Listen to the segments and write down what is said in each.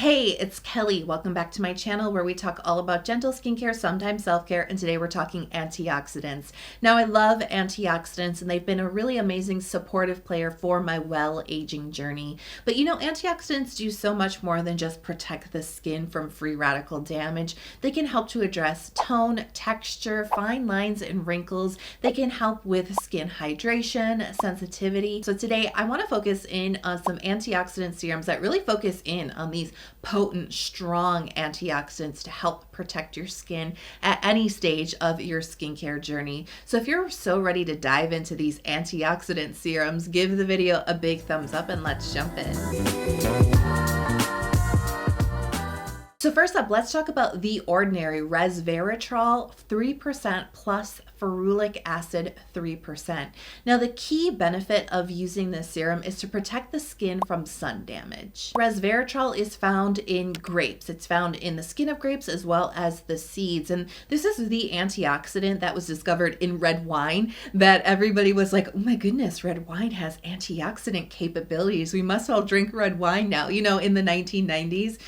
Hey, it's Kelly. Welcome back to my channel where we talk all about gentle skincare, sometimes self-care, and today we're talking antioxidants. Now, I love antioxidants and they've been a really amazing supportive player for my well-aging journey. But you know, antioxidants do so much more than just protect the skin from free radical damage. They can help to address tone, texture, fine lines, and wrinkles. They can help with skin hydration, sensitivity. So today I want to focus in on some antioxidant serums that really focus in on these potent, strong antioxidants to help protect your skin at any stage of your skincare journey. So if you're so ready to dive into these antioxidant serums, give the video a big thumbs up and let's jump in. So first up, let's talk about the Ordinary Resveratrol 3% plus ferulic acid 3%. Now, the key benefit of using this serum is to protect the skin from sun damage. Resveratrol is found in grapes. It's found in the skin of grapes as well as the seeds. And this is the antioxidant that was discovered in red wine that everybody was like, oh my goodness, red wine has antioxidant capabilities. We must all drink red wine now, you know, in the 1990s.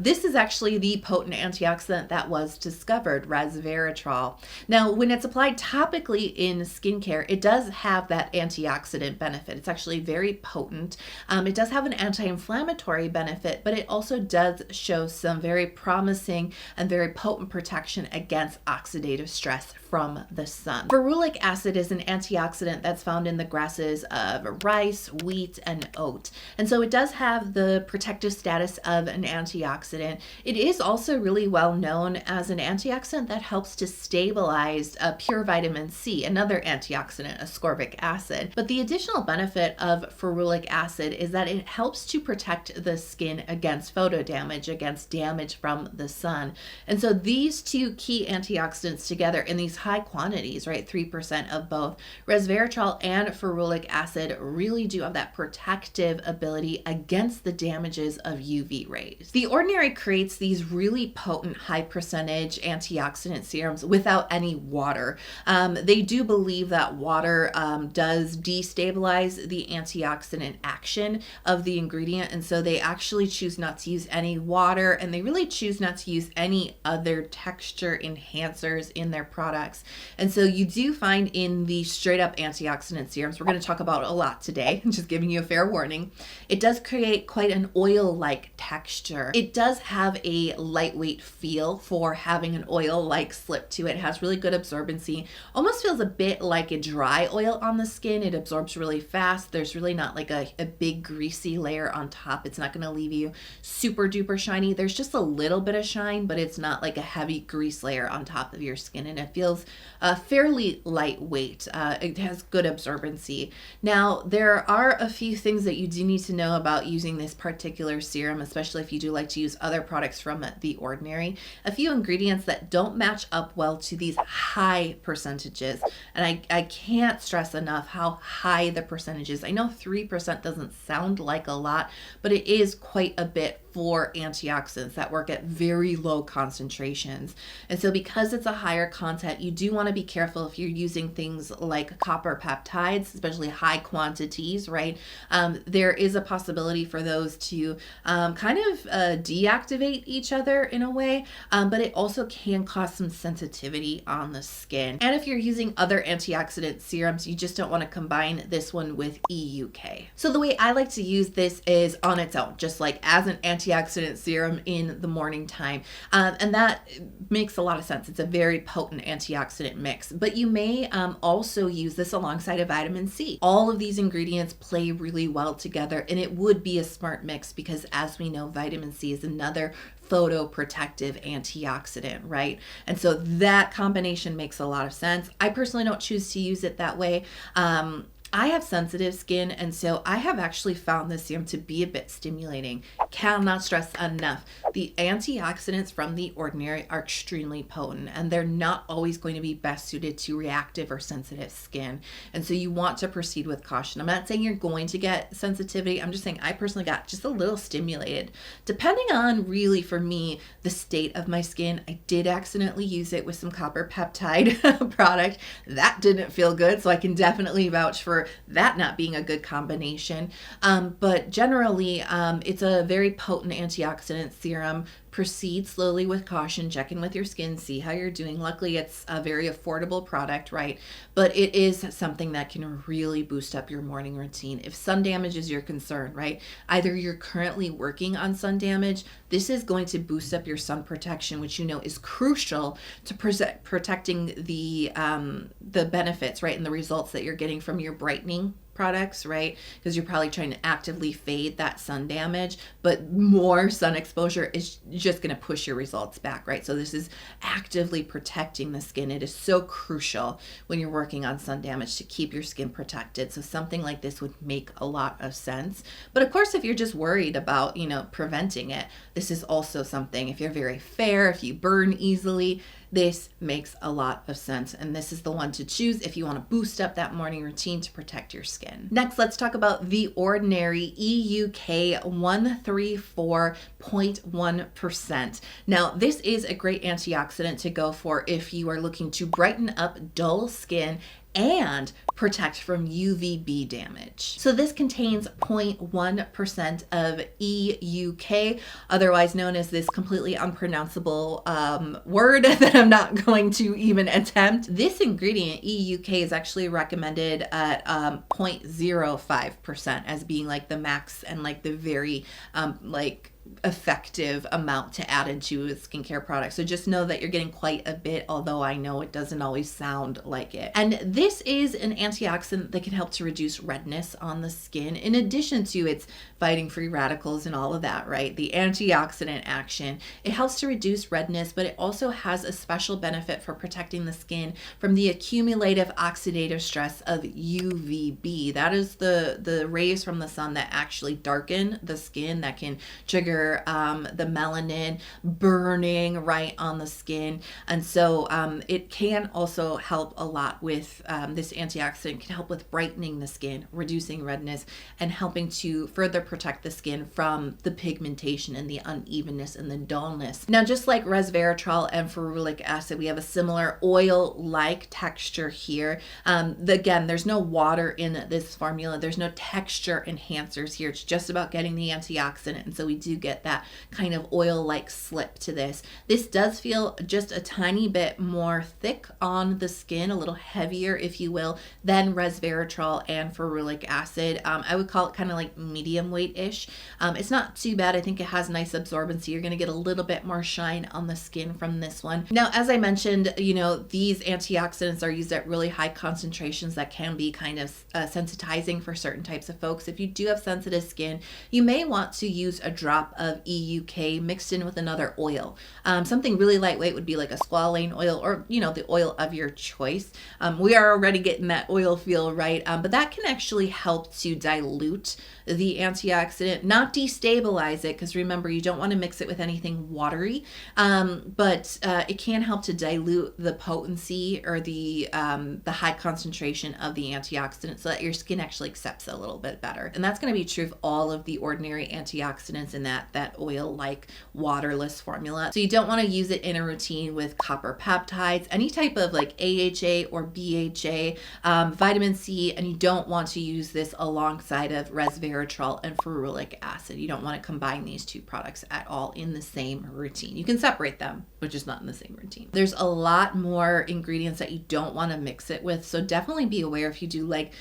This is actually the potent antioxidant that was discovered, resveratrol. Now, when it's applied topically in skincare, it does have that antioxidant benefit. It's actually very potent. It does have an anti-inflammatory benefit, but it also does show some very promising and very potent protection against oxidative stress from the sun. Ferulic acid is an antioxidant that's found in the grasses of rice, wheat, and oat. And so it does have the protective status of an antioxidant. It is also really well known as an antioxidant that helps to stabilize pure vitamin C, another antioxidant, ascorbic acid. But the additional benefit of ferulic acid is that it helps to protect the skin against photo damage, against damage from the sun. And so these two key antioxidants together in these high quantities, right, 3% of both, resveratrol and ferulic acid really do have that protective ability against the damages of UV rays. The Ordinary creates these really potent high percentage antioxidant serums without any water. They do believe that water does destabilize the antioxidant action of the ingredient, and so they actually choose not to use any water, and they really choose not to use any other texture enhancers in their products. And so you do find in the straight up antioxidant serums, we're going to talk about a lot today, just giving you a fair warning, it does create quite an oil-like texture. It does have a lightweight feel for having an oil-like slip to it. It has really good absorbency. Almost feels a bit like a dry oil on the skin. It absorbs really fast. There's really not like a big greasy layer on top. It's not going to leave you super duper shiny. There's just a little bit of shine, but it's not like a heavy grease layer on top of your skin, and it feels fairly lightweight. It has good absorbency. Now, there are a few things that you do need to know about using this particular serum, especially if you do like to use other products from the Ordinary. A few ingredients that don't match up well to these high percentages. And I can't stress enough how high the percentage is. I know 3% doesn't sound like a lot, but it is quite a bit for antioxidants that work at very low concentrations. And so because it's a higher content, you do want to be careful if you're using things like copper peptides, especially high quantities, right? There is a possibility for those to kind of deactivate each other in a way, but it also can cause some sensitivity on the skin. And if you're using other antioxidant serums, you just don't want to combine this one with EUK. So the way I like to use this is on its own, just like as an antioxidant serum in the morning time. And that makes a lot of sense. It's a very potent antioxidant mix, but you may also use this alongside a vitamin C. All of these ingredients play really well together, and it would be a smart mix because, as we know, vitamin C is another photoprotective antioxidant, right? And so that combination makes a lot of sense. I personally don't choose to use it that way. I have sensitive skin, and so I have actually found this serum to be a bit stimulating. Cannot stress enough. The antioxidants from the Ordinary are extremely potent, and they're not always going to be best suited to reactive or sensitive skin. And so you want to proceed with caution. I'm not saying you're going to get sensitivity. I'm just saying I personally got just a little stimulated. Depending on, really, for me, the state of my skin, I did accidentally use it with some copper peptide product. That didn't feel good, so I can definitely vouch for for that not being a good combination. But generally, it's a very potent antioxidant serum. Proceed slowly with caution, check in with your skin, see how you're doing. Luckily, it's a very affordable product, right? But it is something that can really boost up your morning routine. If sun damage is your concern, right? Either you're currently working on sun damage, this is going to boost up your sun protection, which you know is crucial to protecting the benefits, right? And the results that you're getting from your brightening products, right? Because you're probably trying to actively fade that sun damage, but more sun exposure is just going to push your results back, right? So this is actively protecting the skin. It is so crucial when you're working on sun damage to keep your skin protected. So something like this would make a lot of sense. But of course, if you're just worried about, preventing it, this is also something. If you're very fair, if you burn easily, this makes a lot of sense, and this is the one to choose if you want to boost up that morning routine to protect your skin. Next, let's talk about the Ordinary EUK 134.1%. Now, this is a great antioxidant to go for if you are looking to brighten up dull skin and protect from UVB damage. So this contains 0.1% of EUK, otherwise known as this completely unpronounceable word that I'm not going to even attempt. This ingredient, EUK, is actually recommended at 0.05% as being like the max and like the very effective amount to add into a skincare product. So just know that you're getting quite a bit, although I know it doesn't always sound like it. And this is an antioxidant that can help to reduce redness on the skin, in addition to its fighting free radicals and all of that, right? The antioxidant action, it helps to reduce redness, but it also has a special benefit for protecting the skin from the accumulative oxidative stress of UVB. That is the rays from the sun that actually darken the skin, that can trigger the melanin burning right on the skin. And so it can also help a lot with this antioxidant can help with brightening the skin, reducing redness, and helping to further protect the skin from the pigmentation and the unevenness and the dullness. Now, just like resveratrol and ferulic acid, we have a similar oil-like texture here. Again, there's no water in this formula. There's no texture enhancers here. It's just about getting the antioxidant. And so we do get that kind of oil-like slip to this. This does feel just a tiny bit more thick on the skin, a little heavier, if you will, than resveratrol and ferulic acid. I would call it kind of like medium weight-ish. It's not too bad. I think it has nice absorbency. You're going to get a little bit more shine on the skin from this one. Now, as I mentioned, these antioxidants are used at really high concentrations that can be kind of sensitizing for certain types of folks. If you do have sensitive skin, you may want to use a drop of EUK mixed in with another oil. Something really lightweight would be like a squalane oil, or the oil of your choice. We are already getting that oil feel, right? But that can actually help to dilute the antioxidant, not destabilize it, because remember, you don't want to mix it with anything watery, but it can help to dilute the potency or the high concentration of the antioxidant so that your skin actually accepts it a little bit better. And that's going to be true of all of the ordinary antioxidants in that oil-like waterless formula. So you don't want to use it in a routine with copper peptides, any type of like AHA or BHA, vitamin C, and you don't want to use this alongside of resveratrol and ferulic acid. You don't want to combine these two products at all in the same routine. You can separate them, but just not in the same routine. There's a lot more ingredients that you don't want to mix it with, so definitely be aware if you do like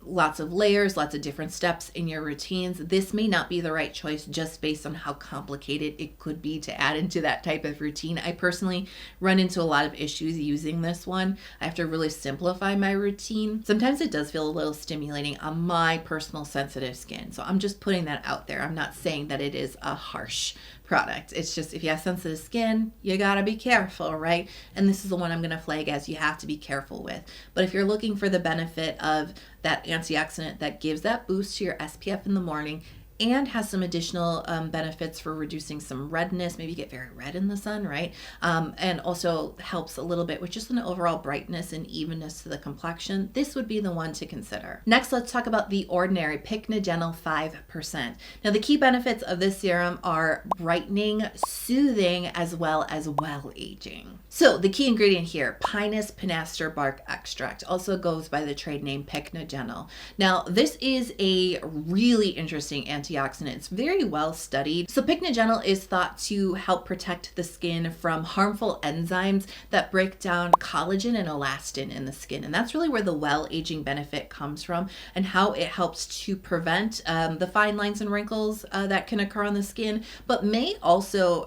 lots of layers, lots of different steps in your routines. This may not be the right choice just based on how complicated it could be to add into that type of routine. I personally run into a lot of issues using this one. I have to really simplify my routine. Sometimes it does feel a little stimulating on my personal sensitive skin. So I'm just putting that out there. I'm not saying that it is a harsh product. It's just if you have sensitive skin, you gotta be careful, right? And this is the one I'm gonna flag as you have to be careful with. But if you're looking for the benefit of that antioxidant that gives that boost to your SPF in the morning and has some additional benefits for reducing some redness. Maybe you get very red in the sun, right? And also helps a little bit with just an overall brightness and evenness to the complexion. This would be the one to consider. Next, let's talk about the Ordinary Pycnogenol 5%. Now, the key benefits of this serum are brightening, soothing, as well as well aging. So the key ingredient here, Pinus pinaster bark extract, also goes by the trade name Pycnogenol. Now, this is a really interesting antioxidant. It's very well studied. So Pycnogenol is thought to help protect the skin from harmful enzymes that break down collagen and elastin in the skin. And that's really where the well aging benefit comes from, and how it helps to prevent the fine lines and wrinkles that can occur on the skin, but may also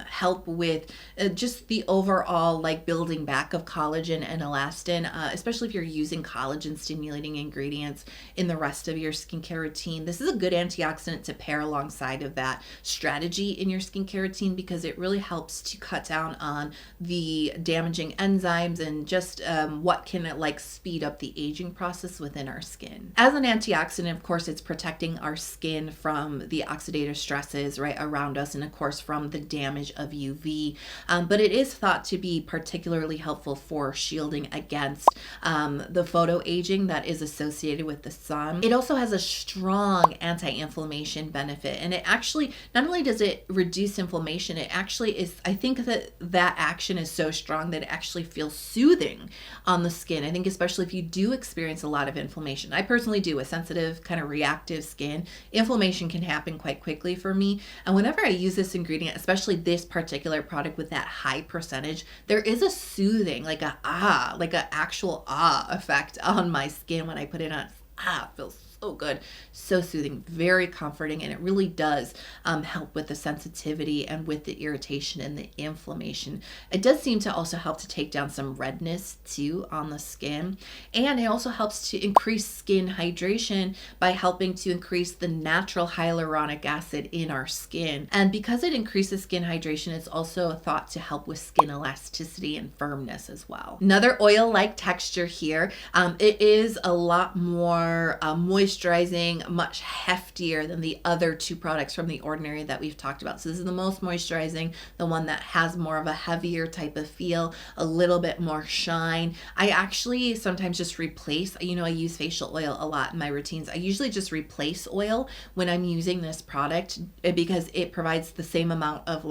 help with just the overall like building back of collagen and elastin, especially if you're using collagen stimulating ingredients in the rest of your skincare routine. This is a good antioxidant to pair alongside of that strategy in your skincare routine, because it really helps to cut down on the damaging enzymes and just what can like speed up the aging process within our skin. As an antioxidant, of course, it's protecting our skin from the oxidative stresses right around us, and of course from the damage of UV, but it is thought to be particularly helpful for shielding against the photo aging that is associated with the sun. It also has a strong anti-inflammation benefit, and it actually, not only does it reduce inflammation, it actually is, I think that action is so strong that it actually feels soothing on the skin. I think especially if you do experience a lot of inflammation. I personally do, a sensitive kind of reactive skin. Inflammation can happen quite quickly for me, and whenever I use this ingredient, especially this particular product with that high percentage, there is a soothing, like a actual effect on my skin when I put it on. It feels so good, so soothing, very comforting, and it really does help with the sensitivity and with the irritation and the inflammation. It does seem to also help to take down some redness too on the skin, and it also helps to increase skin hydration by helping to increase the natural hyaluronic acid in our skin. And because it increases skin hydration, it's also thought to help with skin elasticity and firmness as well. Another oil-like texture here. It is a lot more moisturizing, much heftier than the other two products from the Ordinary that we've talked about. So this is the most moisturizing, the one that has more of a heavier type of feel, a little bit more shine. I actually sometimes just replace, I use facial oil a lot in my routines. I usually just replace oil when I'm using this product, because it provides the same amount of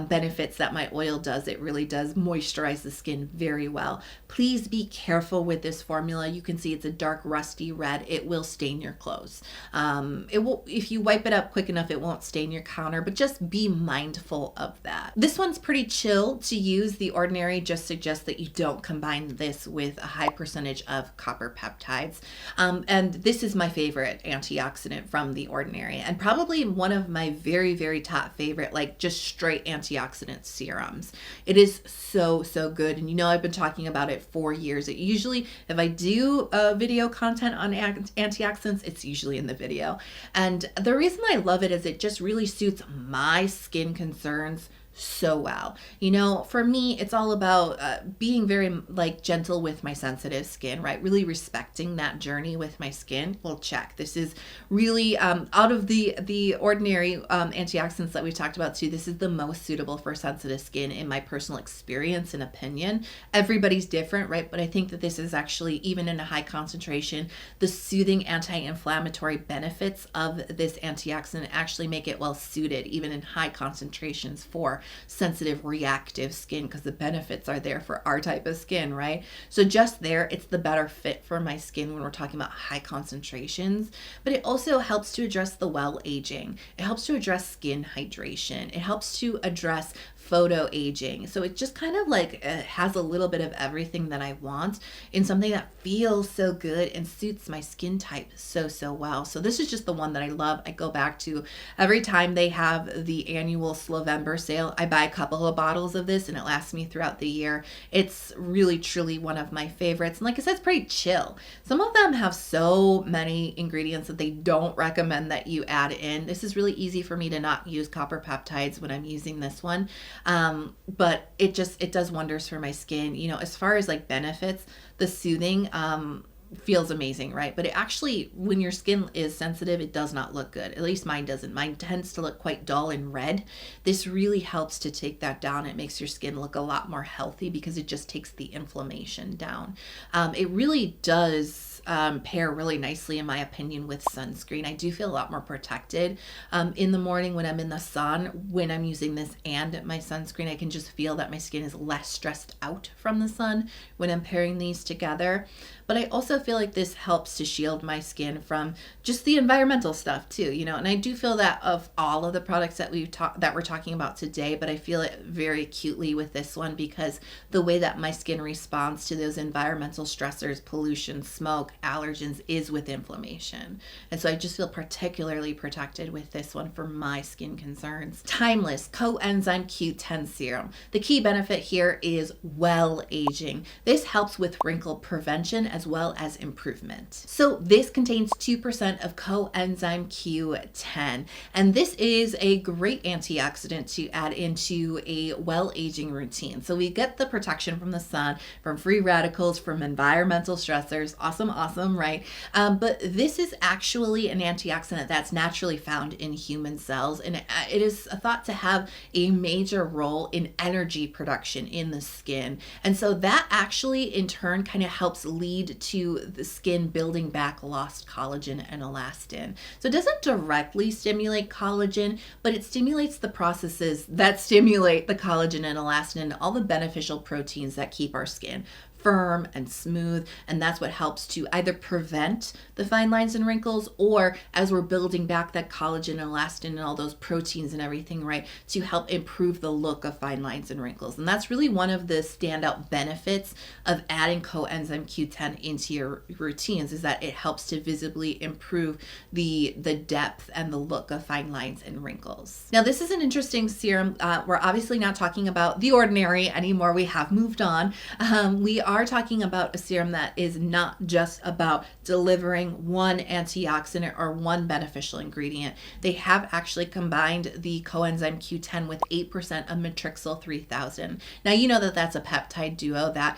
benefits that my oil does. It really does moisturize the skin very well. Please be careful with this formula. You can see it's a dark rusty red. It will stain your clothes. It will, if you wipe it up quick enough, it won't stain your counter, but just be mindful of that. This one's pretty chill to use. The Ordinary just suggests that you don't combine this with a high percentage of copper peptides. And this is my favorite antioxidant from the Ordinary, and probably one of my very, very top favorite, just straight antioxidant serums. It is so, so good. And I've been talking about it for years. It usually, if I do video content on antioxidants, it's usually in the video. And the reason I love it is it just really suits my skin concerns so well. For me, it's all about being very gentle with my sensitive skin, right? Really respecting that journey with my skin. Well, check. This is really out of the Ordinary antioxidants that we've talked about too, this is the most suitable for sensitive skin in my personal experience and opinion. Everybody's different, right? But I think that this is actually, even in a high concentration, the soothing anti-inflammatory benefits of this antioxidant actually make it well suited even in high concentrations for sensitive reactive skin, because the benefits are there for our type of skin, right? So just there, it's the better fit for my skin when we're talking about high concentrations. But it also helps to address the well aging. It helps to address skin hydration. It helps to address photo aging. So it just kind of has a little bit of everything that I want in something that feels so good and suits my skin type so, so well. So this is just the one that I love. I go back to every time they have the annual Slovember sale. I buy a couple of bottles of this and it lasts me throughout the year. It's really, truly one of my favorites. And like I said, it's pretty chill. Some of them have so many ingredients that they don't recommend that you add in. This is really easy for me to not use copper peptides when I'm using this one. But it does wonders for my skin. As far as benefits, the soothing, feels amazing, right? But it actually, when your skin is sensitive, it does not look good. At least mine doesn't. Mine tends to look quite dull and red. This really helps to take that down. It makes your skin look a lot more healthy because it just takes the inflammation down. It really does pair really nicely, in my opinion, with sunscreen. I do feel a lot more protected in the morning when I'm in the sun. When I'm using this and my sunscreen, I can just feel that my skin is less stressed out from the sun when I'm pairing these together. But I also feel like this helps to shield my skin from just the environmental stuff too, you know. And I do feel that of all of the products that we're talking about today, but I feel it very acutely with this one because the way that my skin responds to those environmental stressors, pollution, smoke, allergens, is with inflammation. And so I just feel particularly protected with this one for my skin concerns. Timeless Coenzyme Q10 serum. The key benefit here is well aging. This helps with wrinkle prevention as well as improvement. So this contains 2% of Coenzyme Q10, and this is a great antioxidant to add into a well-aging routine. So we get the protection from the sun, from free radicals, from environmental stressors. Awesome, right? But this is actually an antioxidant that's naturally found in human cells, and it is thought to have a major role in energy production in the skin. And so that actually in turn kind of helps lead to the skin building back lost collagen and elastin. So it doesn't directly stimulate collagen, but it stimulates the processes that stimulate the collagen and elastin and all the beneficial proteins that keep our skin firm and smooth, and that's what helps to either prevent the fine lines and wrinkles, or as we're building back that collagen and elastin and all those proteins and everything, right, to help improve the look of fine lines and wrinkles. And that's really one of the standout benefits of adding Coenzyme Q10 into your routines, is that it helps to visibly improve the depth and the look of fine lines and wrinkles. Now, this is an interesting serum. We're obviously not talking about the Ordinary anymore. We have moved on. We are talking about a serum that is not just about delivering one antioxidant or one beneficial ingredient. They have actually combined the Coenzyme Q10 with 8% of Matrixyl 3000. Now, you know that that's a peptide duo that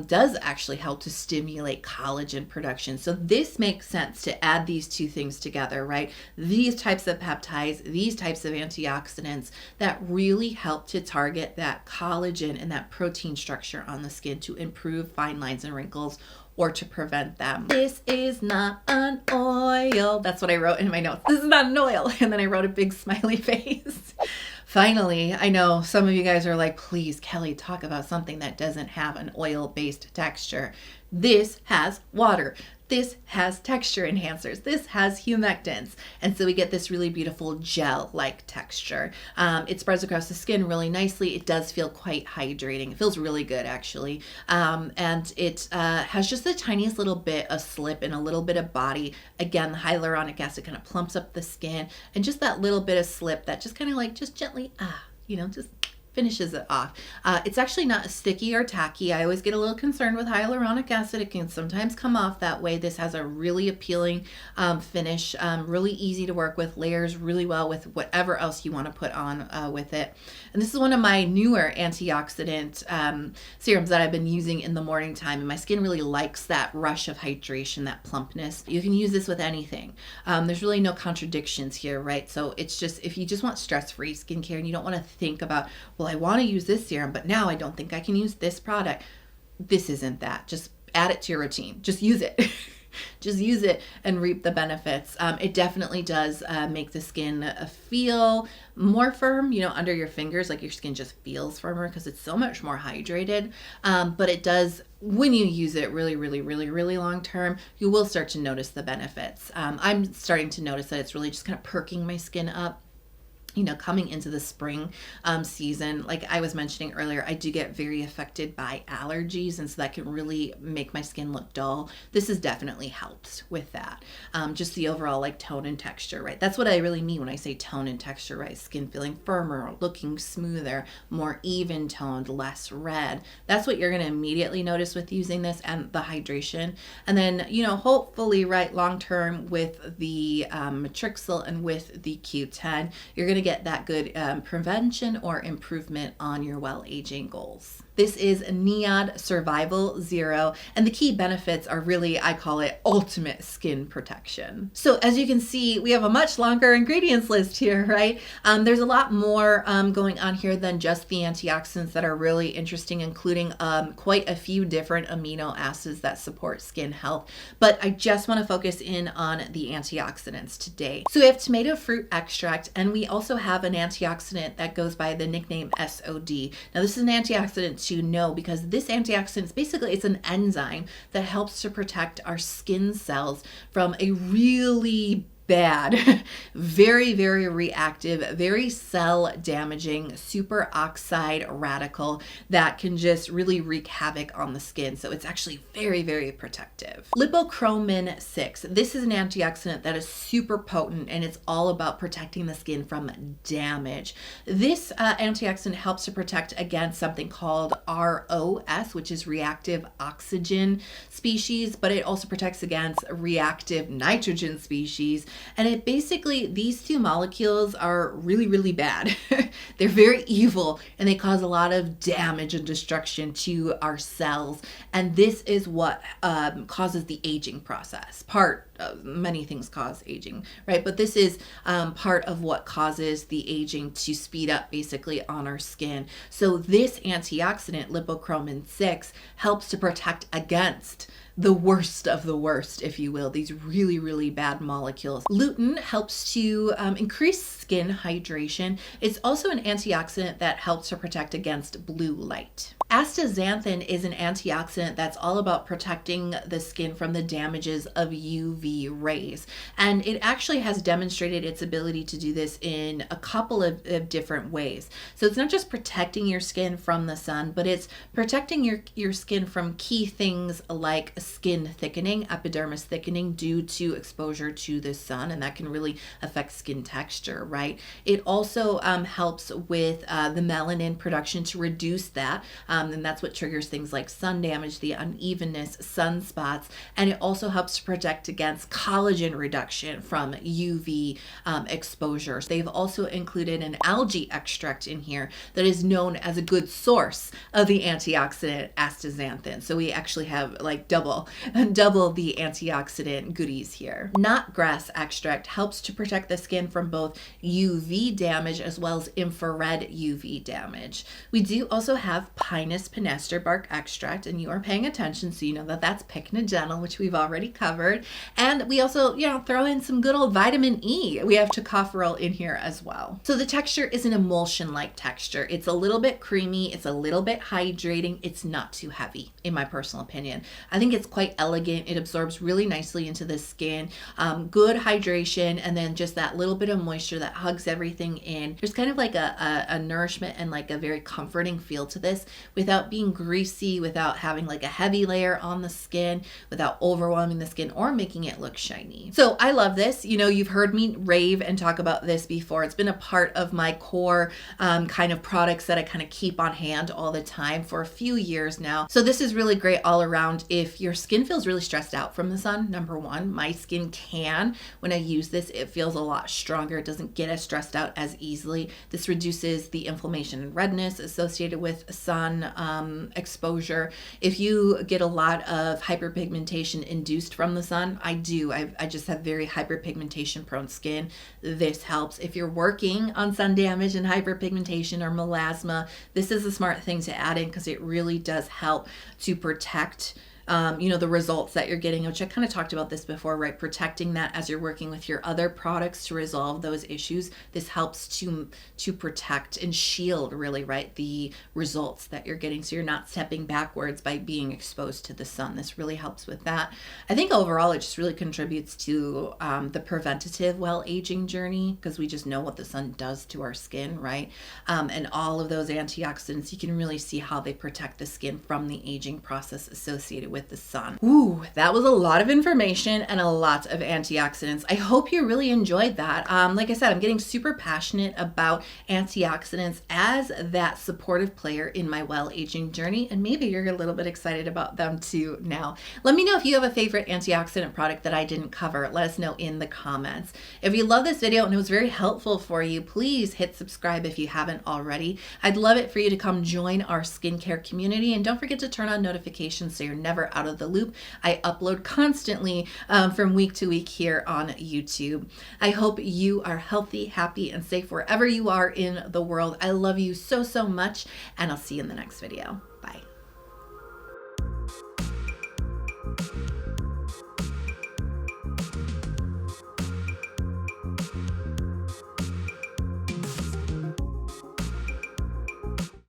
does actually help to stimulate collagen production. So this makes sense to add these two things together, right? These types of peptides, these types of antioxidants that really help to target that collagen and that protein structure on the skin to improve fine lines and wrinkles, or to prevent them. This is not an oil. That's what I wrote in my notes. This is not an oil. And then I wrote a big smiley face. Finally, I know some of you guys are like, please, Kelly, talk about something that doesn't have an oil-based texture. This has water. This has texture enhancers. This has humectants. And so we get this really beautiful gel-like texture. It spreads across the skin really nicely. It does feel quite hydrating. It feels really good, actually. And it has just the tiniest little bit of slip and a little bit of body. Again, the hyaluronic acid kind of plumps up the skin, and just that little bit of slip that just kind of like, just gently, just finishes it off. It's actually not sticky or tacky. I always get a little concerned with hyaluronic acid. It can sometimes come off that way. This has a really appealing finish, really easy to work with, layers really well with whatever else you want to put on with it. And this is one of my newer antioxidant serums that I've been using in the morning time, and my skin really likes that rush of hydration, that plumpness. You can use this with anything. There's really no contradictions here, right? So it's just, if you just want stress-free skincare and you don't want to think about, well, I want to use this serum, but now I don't think I can use this product. This isn't that. Just add it to your routine. Just use it. Just use it and reap the benefits. It definitely does make the skin feel more firm, under your fingers, like your skin just feels firmer because it's so much more hydrated. But it does, when you use it really, really, really, really long term, you will start to notice the benefits. I'm starting to notice that it's really just kind of perking my skin up. Coming into the spring season, like I was mentioning earlier, I do get very affected by allergies, and so that can really make my skin look dull. This has definitely helped with that. Just the overall like tone and texture, right? That's what I really mean when I say tone and texture, right? Skin feeling firmer, looking smoother, more even toned, less red. That's what you're going to immediately notice with using this, and the hydration. And then, hopefully, right, long term with the Matrixyl and with the Q10, you're going to get that good prevention or improvement on your well-aging goals. This is Niod Survival Zero, and the key benefits are really, I call it ultimate skin protection. So as you can see, we have a much longer ingredients list here, right? There's a lot more going on here than just the antioxidants that are really interesting, including quite a few different amino acids that support skin health. But I just want to focus in on the antioxidants today. So we have tomato fruit extract, and we also have an antioxidant that goes by the nickname SOD. Now this is an antioxidant to know because this antioxidant is basically, it's an enzyme that helps to protect our skin cells from a really bad, very, very reactive, very cell damaging superoxide radical that can just really wreak havoc on the skin. So it's actually very, very protective. Lipochromin 6. This is an antioxidant that is super potent, and it's all about protecting the skin from damage. This antioxidant helps to protect against something called ROS, which is reactive oxygen species, but it also protects against reactive nitrogen species. And it basically, these two molecules are really, really bad. They're very evil, and they cause a lot of damage and destruction to our cells. And this is what causes the aging process. Many things cause aging, right? But this is part of what causes the aging to speed up basically on our skin. So this antioxidant, lipochromin 6, helps to protect against the worst of the worst, if you will, these really, really bad molecules. Lutein helps to increase skin hydration. It's also an antioxidant that helps to protect against blue light. Astaxanthin is an antioxidant that's all about protecting the skin from the damages of UV rays. And it actually has demonstrated its ability to do this in a couple of different ways. So it's not just protecting your skin from the sun, but it's protecting your skin from key things like skin thickening, epidermis thickening due to exposure to the sun, and that can really affect skin texture, right? It also helps with the melanin production to reduce that. And that's what triggers things like sun damage, the unevenness, sunspots, and it also helps to protect against collagen reduction from UV exposure. They've also included an algae extract in here that is known as a good source of the antioxidant astaxanthin. So we actually have like double the antioxidant goodies here. Knotgrass extract helps to protect the skin from both UV damage as well as infrared UV damage. We do also have Pinus pinaster bark extract, and you are paying attention, so you know that that's pycnogenol, which we've already covered. And we also, throw in some good old vitamin E. We have tocopherol in here as well. So the texture is an emulsion-like texture. It's a little bit creamy. It's a little bit hydrating. It's not too heavy, in my personal opinion. I think it's quite elegant. It absorbs really nicely into the skin. Good hydration, and then just that little bit of moisture that hugs everything in. There's kind of like a nourishment and like a very comforting feel to this without being greasy, without having like a heavy layer on the skin, without overwhelming the skin or making it look shiny. So I love this. You've heard me rave and talk about this before. It's been a part of my core kind of products that I kind of keep on hand all the time for a few years now. So this is really great all around if your skin feels really stressed out from the sun. Number one, my skin can. When I use this, it feels a lot stronger. It doesn't get as stressed out as easily. This reduces the inflammation and redness associated with sun exposure. If you get a lot of hyperpigmentation induced from the sun, I do. I just have very hyperpigmentation prone skin. This helps. If you're working on sun damage and hyperpigmentation or melasma, this is a smart thing to add in because it really does help to protect the results that you're getting, which I kind of talked about this before, right? Protecting that as you're working with your other products to resolve those issues. This helps to protect and shield, really, right, the results that you're getting. So you're not stepping backwards by being exposed to the sun. This really helps with that. I think overall, it just really contributes to the preventative well-aging journey because we just know what the sun does to our skin, right? And all of those antioxidants, you can really see how they protect the skin from the aging process associated with the sun. Ooh, that was a lot of information and a lot of antioxidants. I hope you really enjoyed that. Like I said, I'm getting super passionate about antioxidants as that supportive player in my well-aging journey, and maybe you're a little bit excited about them too now. Let me know if you have a favorite antioxidant product that I didn't cover. Let us know in the comments. If you love this video and it was very helpful for you, please hit subscribe if you haven't already. I'd love it for you to come join our skincare community, and don't forget to turn on notifications so you're never out of the loop. I upload constantly from week to week here on YouTube. I hope you are healthy, happy, and safe wherever you are in the world. I love you so, so much, and I'll see you in the next video.